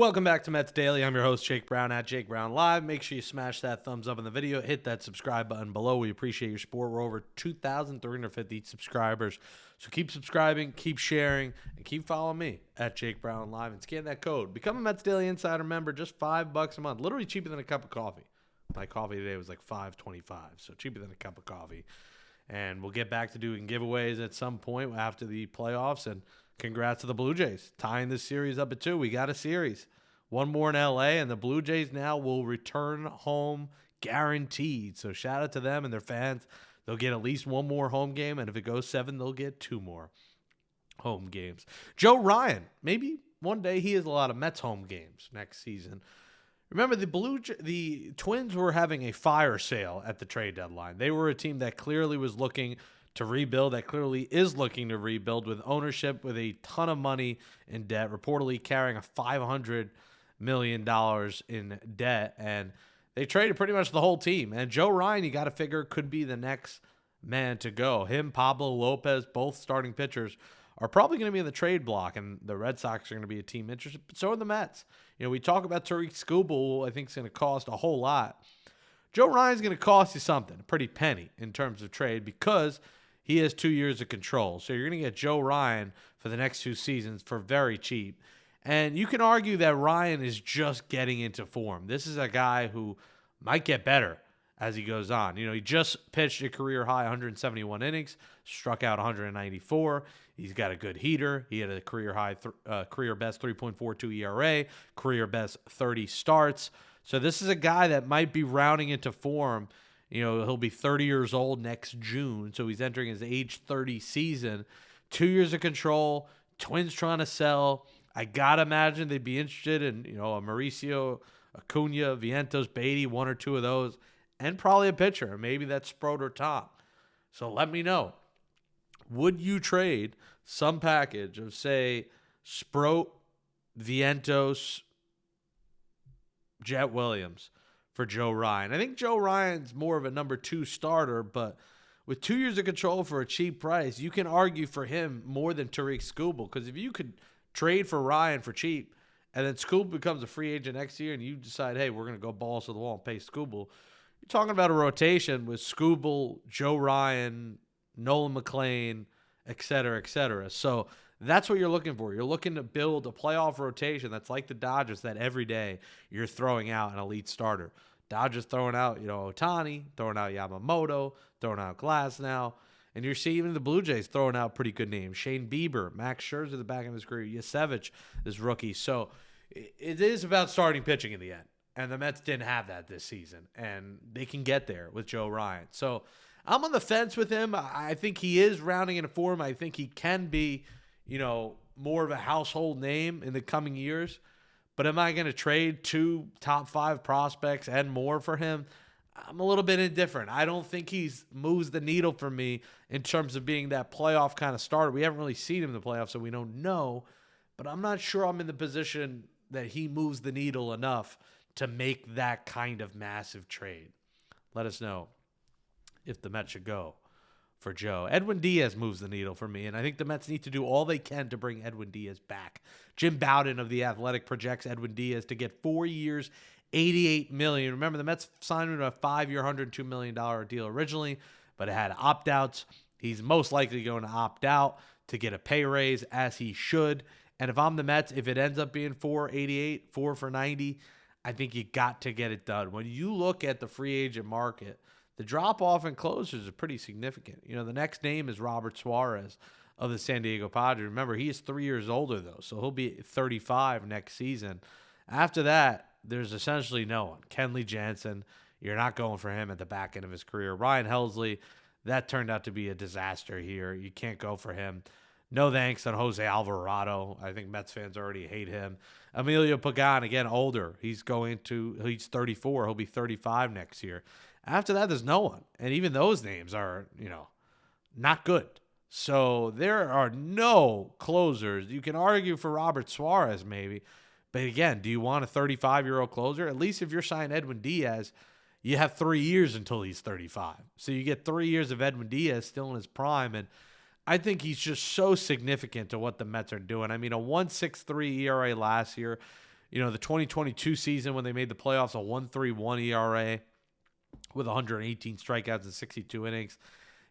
Welcome back to Mets Daily. I'm your host, Jake Brown, at Jake Brown Live. Make sure you smash that thumbs up in the video. Hit that subscribe button below. We appreciate your support. We're over 2,350 subscribers. So keep subscribing, keep sharing, and keep following me at Jake Brown Live and scan that code. Become a Mets Daily Insider member, just $5 a month. Literally cheaper than a cup of coffee. My coffee today was like $5.25, so cheaper than a cup of coffee. And we'll get back to doing giveaways at some point after the playoffs. And congrats to the Blue Jays, tying this series up at 2. We got a series. One more in L.A., and the Blue Jays now will return home guaranteed. So shout out to them and their fans. They'll get at least one more home game, and if it goes 7, they'll get 2 more home games. Joe Ryan, maybe one day he has a lot of Mets home games next season. Remember, the Twins were having a fire sale at the trade deadline. They were a team that clearly was looking to rebuild, that clearly is looking to rebuild, with ownership with a ton of money in debt, reportedly carrying a $500 million in debt, and they traded pretty much the whole team. And Joe Ryan, you got to figure, could be the next man to go. Him, Pablo Lopez, both starting pitchers, are probably going to be in the trade block, and the Red Sox are going to be a team interested, but so are the Mets. You know, we talk about Tariq Skubal, I think it's going to cost a whole lot. Joe Ryan's going to cost you something, a pretty penny in terms of trade, because he has 2 years of control. So you're going to get Joe Ryan for the next 2 seasons for very cheap. And you can argue that Ryan is just getting into form. This is a guy who might get better as he goes on. You know, he just pitched a career-high 171 innings, struck out 194. He's got a good heater. He had a career-high, career-best 3.42 ERA, career-best 30 starts. So this is a guy that might be rounding into form. You know, he'll be 30 years old next June, so he's entering his age 30 season. 2 years of control, Twins trying to sell. I got to imagine they'd be interested in, you know, a Mauricio, Acuna, Vientos, Beatty, one or two of those, and probably a pitcher. Maybe that's Sproat or Tom. So let me know. Would you trade some package of, say, Sproat, Vientos, Jet Williams for Joe Ryan? I think Joe Ryan's more of a number 2 starter, but with 2 years of control for a cheap price, you can argue for him more than Tariq Skubal, because if you could trade for Ryan for cheap, and then Skubal becomes a free agent next year, and you decide, hey, we're going to go balls to the wall and pay Skubal, you're talking about a rotation with Skubal, Joe Ryan, Nolan McLean, et cetera, et cetera. So that's what you're looking for. You're looking to build a playoff rotation that's like the Dodgers, that every day you're throwing out an elite starter. Dodgers throwing out, you know, Ohtani, throwing out Yamamoto, throwing out Glasnow. And you're seeing even the Blue Jays throwing out pretty good names. Shane Bieber, Max Scherzer at the back of his career, Yasevich is rookie. So it is about starting pitching in the end. And the Mets didn't have that this season. And they can get there with Joe Ryan. So I'm on the fence with him. I think he is rounding into form. I think he can be, you know, more of a household name in the coming years. But am I going to trade 2 top 5 prospects and more for him? I'm a little bit indifferent. I don't think he's moves the needle for me in terms of being that playoff kind of starter. We haven't really seen him in the playoffs, so we don't know. But I'm not sure I'm in the position that he moves the needle enough to make that kind of massive trade. Let us know if the Mets should go for Joe. Edwin Diaz moves the needle for me, and I think the Mets need to do all they can to bring Edwin Diaz back. Jim Bowden of The Athletic projects Edwin Diaz to get 4 years, $88 million. Remember, the Mets signed him to a 5-year, $102 million deal originally, but it had opt-outs. He's most likely going to opt out to get a pay raise, as he should. And if I'm the Mets, if it ends up being 488, 4 for 90, I think you got to get it done. When you look at the free agent market, the drop-off in closers is pretty significant. You know, the next name is Robert Suarez of the San Diego Padres. Remember, he is 3 years older, though, so he'll be 35 next season. After that, there's essentially no one. Kenley Jansen, you're not going for him at the back end of his career. Ryan Helsley, that turned out to be a disaster here. You can't go for him. No thanks on Jose Alvarado. I think Mets fans already hate him. Emilio Pagan, again, older. He's 34. He'll be 35 next year. After that, there's no one. And even those names are, you know, not good. So there are no closers. You can argue for Robert Suarez maybe. But again, do you want a 35-year-old closer? At least if you're signing Edwin Diaz, you have 3 years until he's 35. So you get 3 years of Edwin Diaz still in his prime. And I think he's just so significant to what the Mets are doing. I mean, a 1.63 ERA last year. The 2022 season when they made the playoffs, a 1.31 ERA with 118 strikeouts and 62 innings.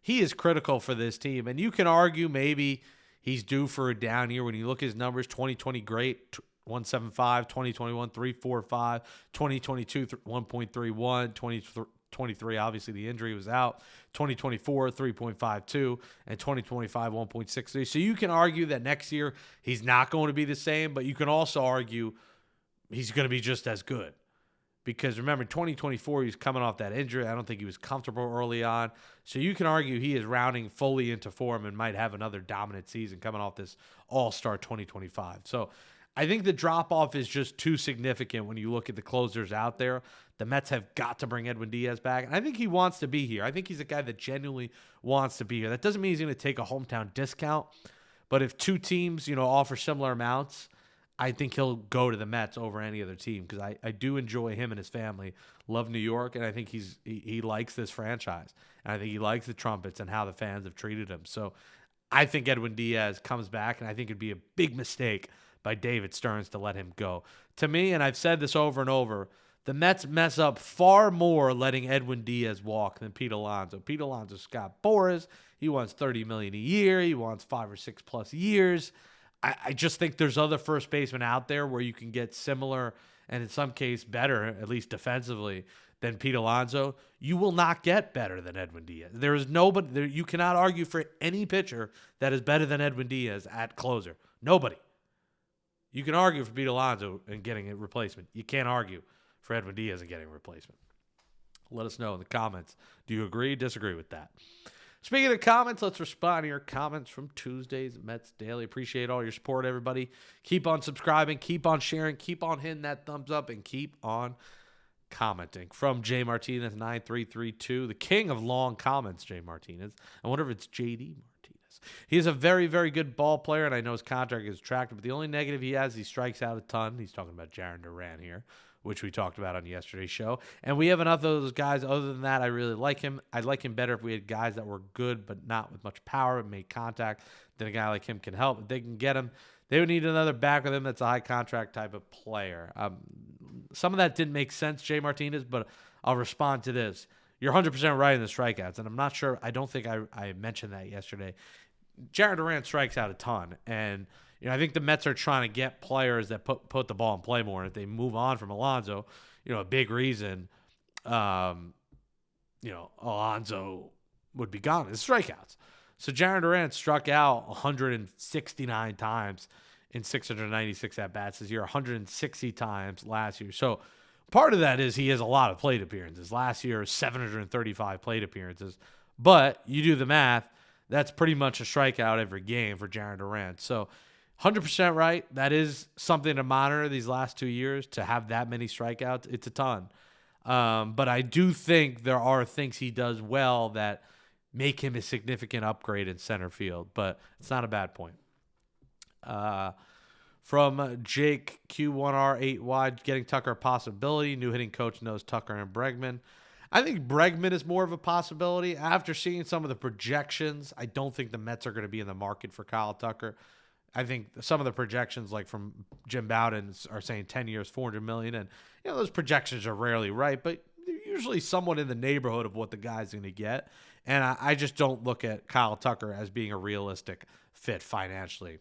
He is critical for this team. And you can argue maybe he's due for a down year when you look at his numbers. 2020, great, 1.75. 2021, 3.45. 2022, 1.31. 2023, obviously the injury was out. 2024, 3.52. And 2025, 1.63. So you can argue that next year he's not going to be the same, but you can also argue he's going to be just as good. Because remember, 2024, he was coming off that injury. I don't think he was comfortable early on. So you can argue he is rounding fully into form and might have another dominant season coming off this all-star 2025. So I think the drop-off is just too significant when you look at the closers out there. The Mets have got to bring Edwin Diaz back. And I think he wants to be here. I think he's a guy that genuinely wants to be here. That doesn't mean he's going to take a hometown discount. But if two teams, offer similar amounts, I think he'll go to the Mets over any other team because I do enjoy him and his family. Love New York, and I think he likes this franchise. And I think he likes the Trumpets and how the fans have treated him. So I think Edwin Diaz comes back, and I think it'd be a big mistake by David Stearns to let him go. To me, and I've said this over and over, the Mets mess up far more letting Edwin Diaz walk than Pete Alonso. Pete Alonso's Scott Boras. He wants $30 million a year. He wants 5 or 6 plus years. I just think there's other first basemen out there where you can get similar and in some case better, at least defensively, than Pete Alonso. You will not get better than Edwin Diaz. There is nobody. You cannot argue for any pitcher that is better than Edwin Diaz at closer. Nobody. You can argue for Pete Alonso and getting a replacement. You can't argue for Edwin Diaz and getting a replacement. Let us know in the comments. Do you agree, disagree with that? Speaking of the comments, let's respond to your comments from Tuesday's Mets Daily. Appreciate all your support, everybody. Keep on subscribing, keep on sharing, keep on hitting that thumbs up, and keep on commenting. From J Martinez 9332, the king of long comments, J Martinez. I wonder if it's JD Martinez. He is a very, very good ball player, and I know his contract is attractive, but the only negative he has, he strikes out a ton. He's talking about Jarren Duran here, which we talked about on yesterday's show. And we have enough of those guys. Other than that, I really like him. I'd like him better if we had guys that were good but not with much power and made contact. Then a guy like him can help. If they can get him, they would need another back with him that's a high contract type of player. Some of that didn't make sense, Jay Martinez, but I'll respond to this. You're 100% right in the strikeouts, and I'm not sure. I don't think I mentioned that yesterday. Jarren Duran strikes out a ton, and I think the Mets are trying to get players that put the ball in play more. And if they move on from Alonso, a big reason, Alonso would be gone is strikeouts. So Jarren Duran struck out 169 times in 696 at-bats this year, 160 times last year. So part of that is he has a lot of plate appearances. Last year, 735 plate appearances. But you do the math, that's pretty much a strikeout every game for Jarren Duran. So 100% right. That is something to monitor these last 2 years, to have that many strikeouts. It's a ton. But I do think there are things he does well that make him a significant upgrade in center field. But it's not a bad point. From Jake Q1R8Y, getting Tucker a possibility. New hitting coach knows Tucker and Bregman. I think Bregman is more of a possibility. After seeing some of the projections, I don't think the Mets are going to be in the market for Kyle Tucker. I think some of the projections, like from Jim Bowden, are saying 10 years, $400 million. And, those projections are rarely right, but they're usually somewhat in the neighborhood of what the guy's going to get. And I just don't look at Kyle Tucker as being a realistic fit financially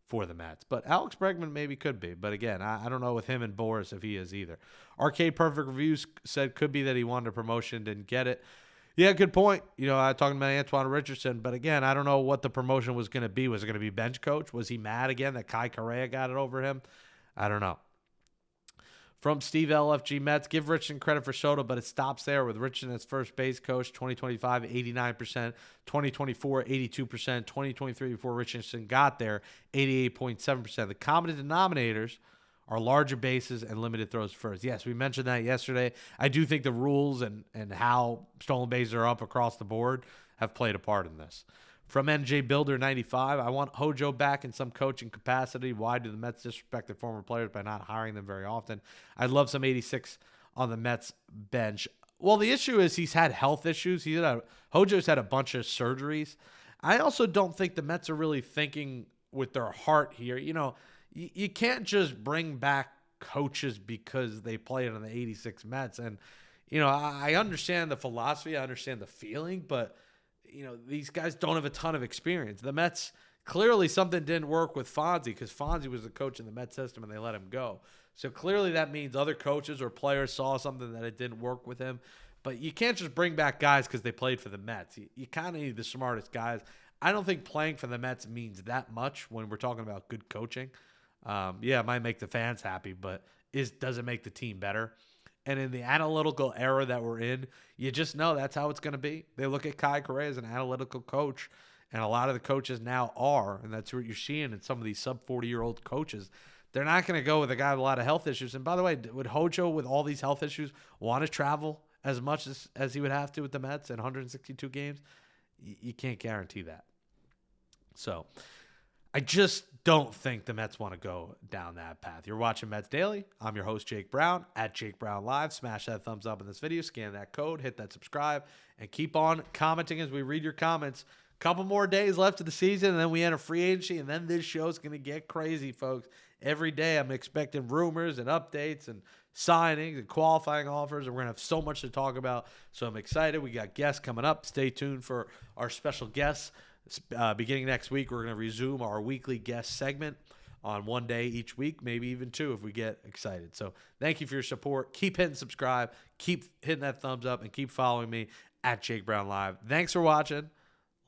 for the Mets. But Alex Bregman maybe could be. But again, I don't know with him and Boras if he is either. Arcade Perfect Reviews said could be that he wanted a promotion, didn't get it. Yeah, good point. I'm talking about Antoine Richardson, but again, I don't know what the promotion was going to be. Was it going to be bench coach? Was he mad again that Kai Correa got it over him? I don't know. From Steve LFG Mets, give Richardson credit for Soto, but it stops there with Richardson as first base coach, 2025, 89%, 2024, 82%, 2023 before Richardson got there, 88.7%. The common denominators are larger bases and limited throws first. Yes, we mentioned that yesterday. I do think the rules and how stolen bases are up across the board have played a part in this. From NJ Builder 95, I want Hojo back in some coaching capacity. Why do the Mets disrespect their former players by not hiring them very often? I'd love some 86 on the Mets bench. Well, the issue is he's had health issues. Hojo's had a bunch of surgeries. I also don't think the Mets are really thinking with their heart here. You can't just bring back coaches because they played on the 86 Mets. And, I understand the philosophy. I understand the feeling. But, these guys don't have a ton of experience. The Mets, clearly something didn't work with Fonzie because Fonzie was the coach in the Mets system and they let him go. So clearly that means other coaches or players saw something that it didn't work with him. But you can't just bring back guys because they played for the Mets. You kind of need the smartest guys. I don't think playing for the Mets means that much when we're talking about good coaching. It might make the fans happy, but does it make the team better? And in the analytical era that we're in, you just know that's how it's going to be. They look at Kai Correa as an analytical coach, and a lot of the coaches now are, and that's what you're seeing in some of these sub-40-year-old coaches. They're not going to go with a guy with a lot of health issues. And by the way, would Hojo, with all these health issues, want to travel as much as he would have to with the Mets in 162 games? You can't guarantee that. So I just don't think the Mets want to go down that path. You're watching Mets Daily. I'm your host, Jake Brown, at Jake Brown Live. Smash that thumbs up in this video, scan that code, hit that subscribe, and keep on commenting as we read your comments. Couple more days left of the season, and then we enter free agency, and then this show's going to get crazy, folks. Every day I'm expecting rumors and updates and signings and qualifying offers, and we're going to have so much to talk about. So I'm excited. We got guests coming up. Stay tuned for our special guests. Beginning next week, we're going to resume our weekly guest segment on one day each week, maybe even two if we get excited. So thank you for your support. Keep hitting subscribe. Keep hitting that thumbs up, and keep following me at Jake Brown Live. Thanks for watching.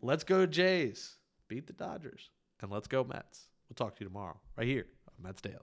Let's go Jays. Beat the Dodgers. And let's go Mets. We'll talk to you tomorrow right here on Mets Daily.